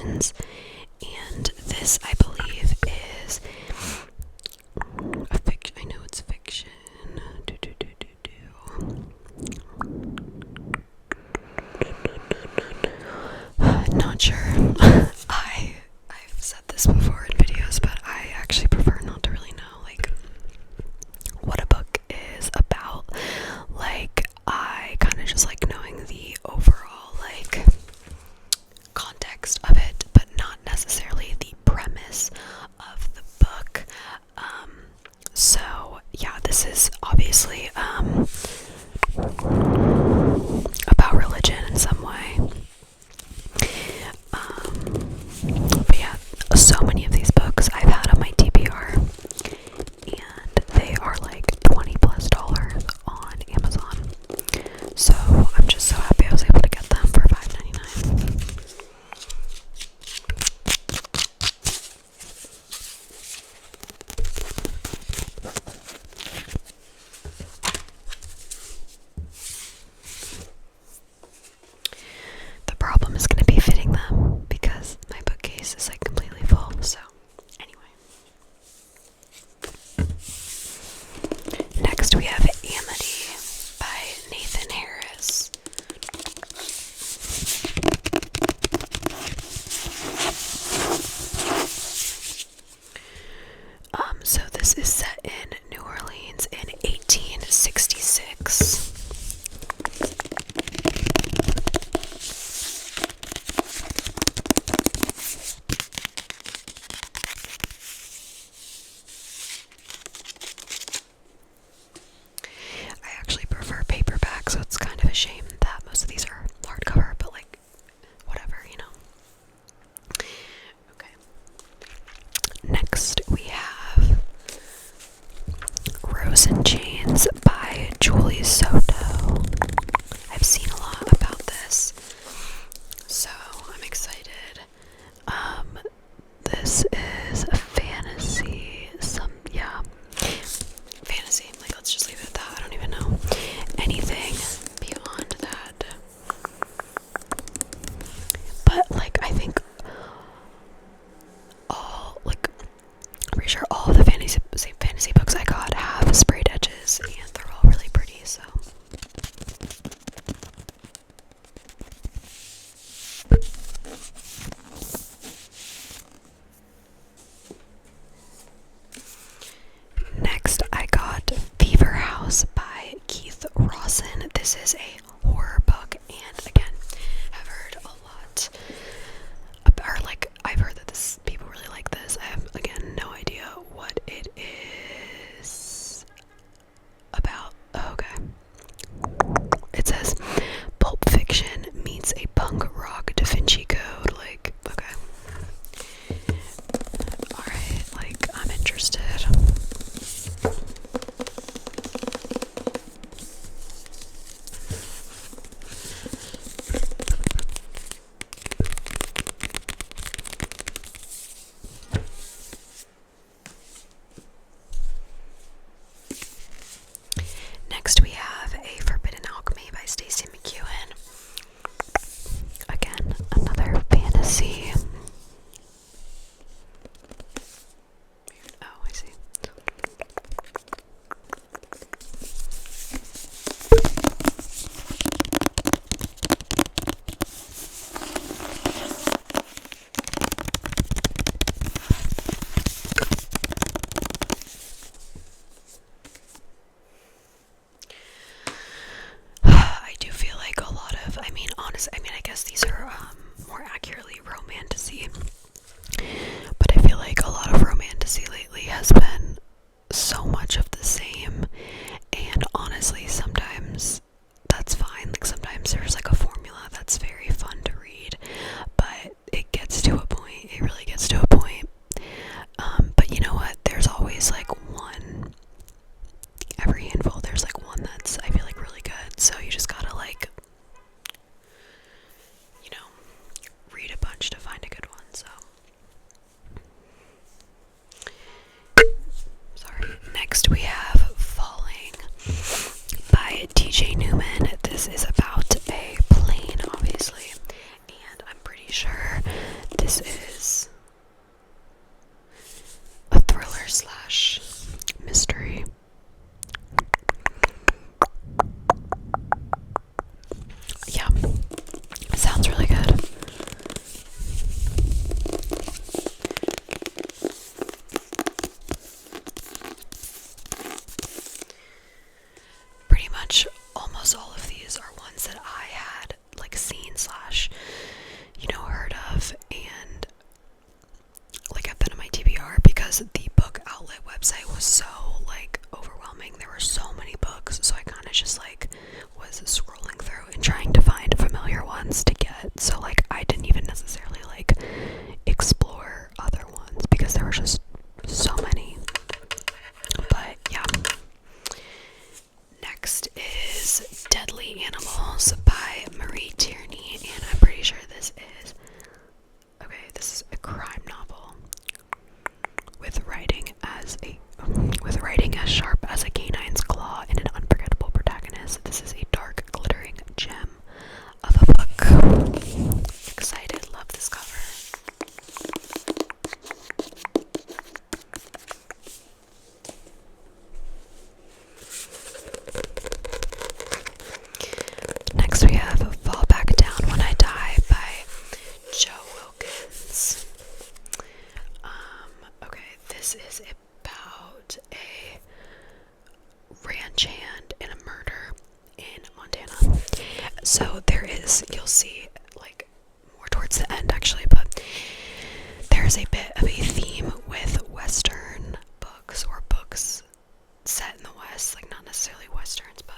Legends, and this, I believe, is a fiction. I know it's fiction. Not sure. I've said this before in videos, but I actually prefer not to really know like what a book is about. Like, I kind of just like knowing the overall like context of it, but not necessarily the premise of the book. So yeah, this is obviously about religion in some way. But yeah, so many of these books I've had on my TBR, and they are like $20+ on Amazon. So I'm just so happy I was able to get them for $5.99. The problem is going to be fitting them because my bookcase this is a thriller slash mystery. Yeah, it sounds really good. Pretty much almost all of these are ones that I had like seen slash, heard of, and like I've been on my TBR because the book outlet website was so like overwhelming. There were so many books, so I kind of just like was scrolling through and trying to find familiar ones to get. So like I didn't even necessarily like explore other ones because there were just so many. But yeah. Next is Deadly Animals by Marie Tierney, and I'm pretty sure this is a crime novel with writing as sharp as a canine's claw and an unforgettable protagonist. This is a dark, glittering gem of a book. Excited, love this cover. Next we have Fall Back Down When I Die by Joe Wilkins. Okay, this is about a ranch hand and a murder in Montana. So you'll see like more towards the end actually, but there's a bit of a theme with Western books or books set in the West, like not necessarily Westerns, but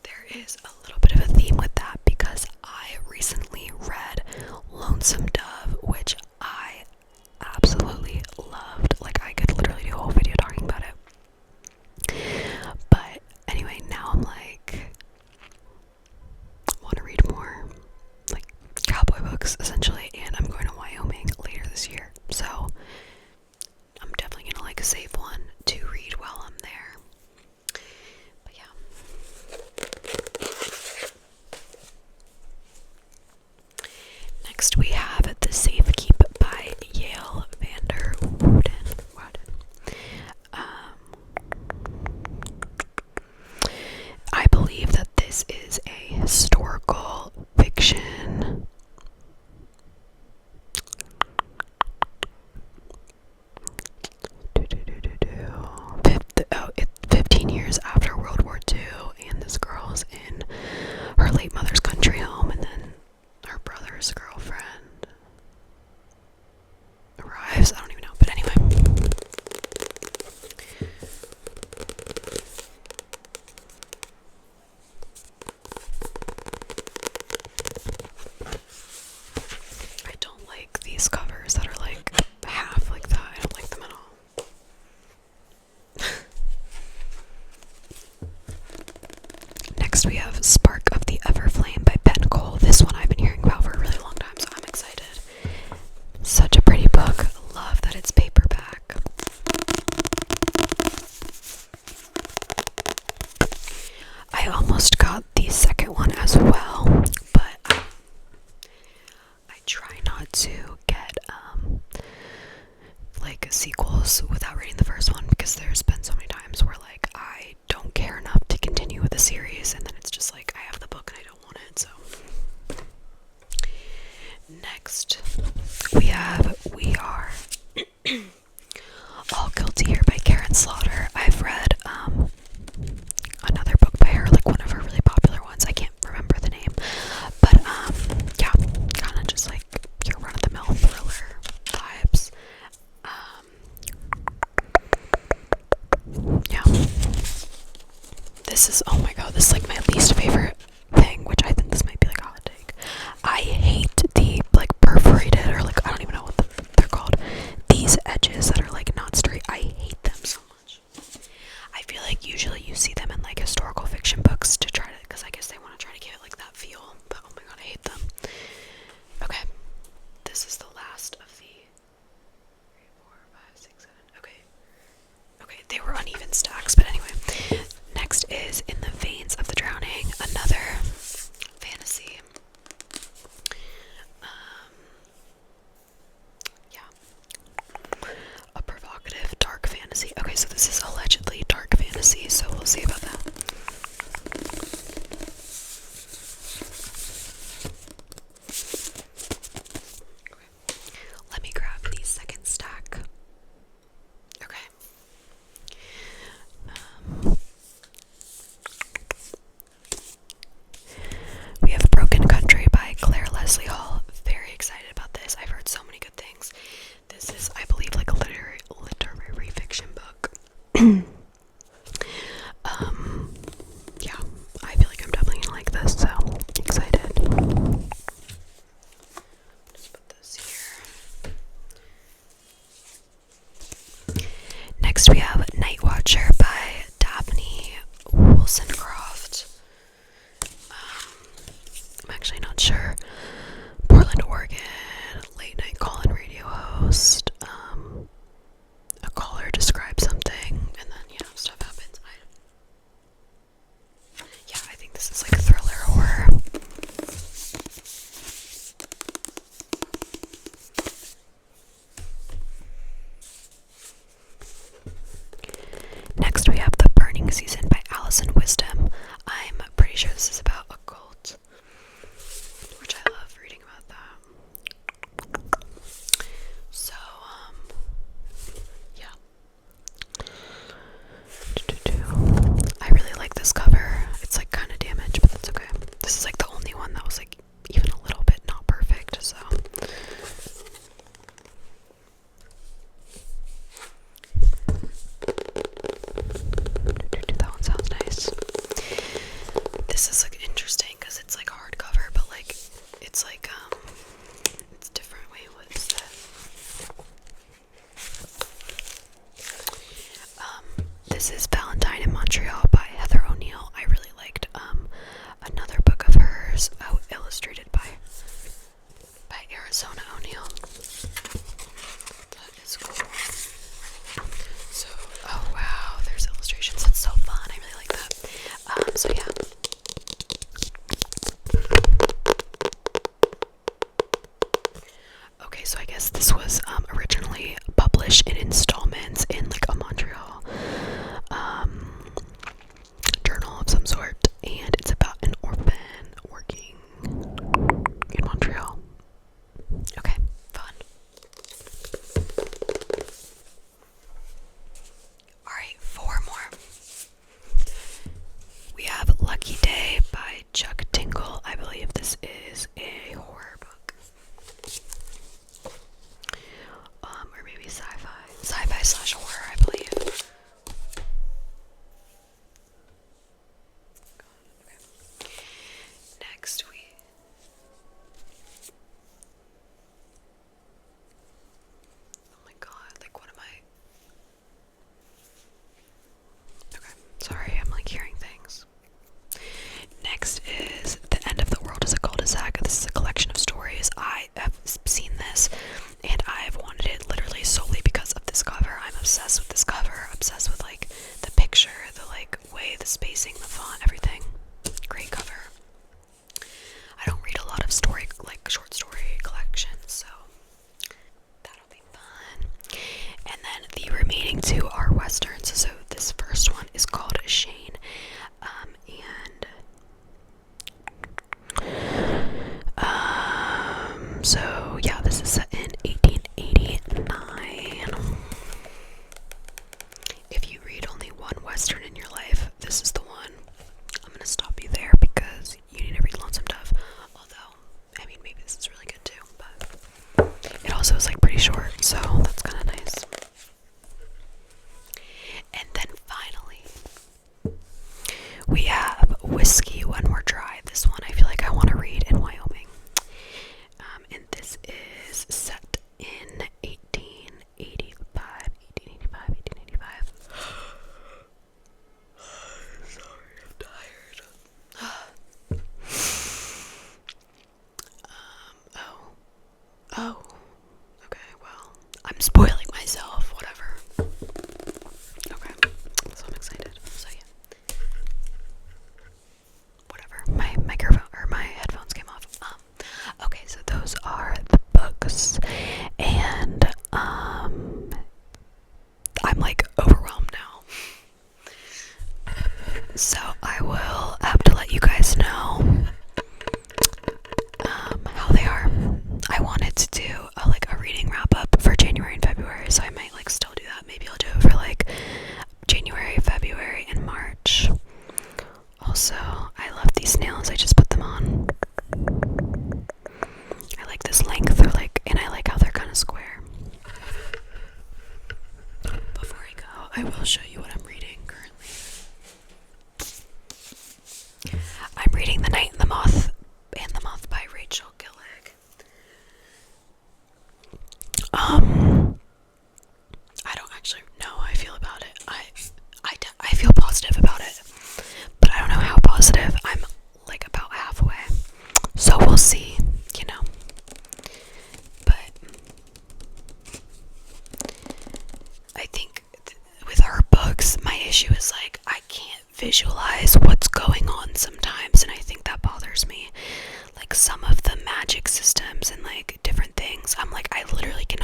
there is a little bit of a theme with that because I recently read Lonesome Dove, which I absolutely loved. Like I could literally do a whole video talking about it. But anyway, now I'm like, want to read more like cowboy books essentially, and I'm going to Wyoming later this year, so I'm definitely gonna like save one to read while I'm there. But yeah. Next we have The Safekeep by Yale Vander Wouden. I believe that this is a historical fiction. It's 15 years after World War II, and this girl's in her late mother's country home, and then her brother's girlfriend arrives. I don't even know, but anyway. I don't like these covers that are like half like that. I don't like them at all. Next we have Spark of the Everflame by Ben Cole. This one I've been hearing about for a really long time, so I'm excited. Such a pretty book. Love that it's paperback. I almost got the second one as well, but I try not to get like sequels without reading the first one because there's been so many times where like I don't care enough to continue with the series, and then it's just like I have the book and I don't want it. So next we have We Are All Guilty Here by Karen Slaughter. I've read another book by her, like one of her really popular ones. I can't remember the name, but yeah, kind of just like your run-of-the-mill thriller vibes. Yeah, this is, oh my god, this is like my least favorite thing, which I think this might be like a hot take. I hate the like perforated, or like I don't even know what they're called, these edges that are like not straight. I hate them so much. Yeah, I feel like I'm definitely gonna like this, so excited. Just put this here. Next we have Night Watcher by Daphne Wollstonecraft. I'm actually not sure. Portland, Oregon, late night call-in radio host. A caller describes something, and then, stuff happens. I think this is like thriller horror. Next we have The Burning Season by Alison Wisdom. I'm pretty sure this is about a cult, which I love reading about that. So, yeah. I really like this cover. It's like kind of damaged, but that's okay. This is like the only one that was like even a little bit not perfect, so. That one sounds nice. This is like interesting because it's like hardcover, but like it's like it's different. Wait, what is that? This is Valentine in Montreal by Heather O'Neill. I really liked another book of hers, illustrated by Arizona O'Neill. That is cool. So, oh wow, there's illustrations. That's so fun. I really like that. So yeah. Okay, so I guess this was originally published in installments in like a Montreal journal of some sort, and it's about an orphan working in Montreal. Okay, fun. Alright, 4 more. We have Lucky Day by Chuck Tingle. I believe this is a horror book. Or maybe sci-fi / horror, I believe. Okay. Next oh my god, like what am I? Okay, sorry, I'm like hearing things. Next is The End of the World is a Cul-de-sac. This is a collection of stories. I have seen this, and I've wanted it literally solely because of this cover. I'm obsessed with this cover, obsessed with like the picture, the like way, the spacing, the font, everything. Great cover. I don't read a lot of short story collections, so that'll be fun. And then the remaining 2 are westerns. So this first one is called Shane, so yeah, this is set in 1889. If you read only one western in your life, this is the one. I'm gonna stop you there because you need to read Lonesome Dove. Although, I mean, maybe this is really good too, but it also is like pretty short, so that's kind of nice. And then finally, we have Whiskey When We're Dry. This one I feel like I want to read in Wyoming. And this is set in 1885. Sorry, I'm tired. Oh. Okay, well, I'm spoiling myself, whatever. Okay, so I'm excited. So yeah. Whatever. My microphone or my headphones came off. Okay, so those are the books, and I'm like overwhelmed now. So I will have to let you guys know how they are. I wanted to do a reading wrap up for January and February, issue is like I can't visualize what's going on sometimes, and I think that bothers me. Like some of the magic systems and like different things, I'm like, I literally can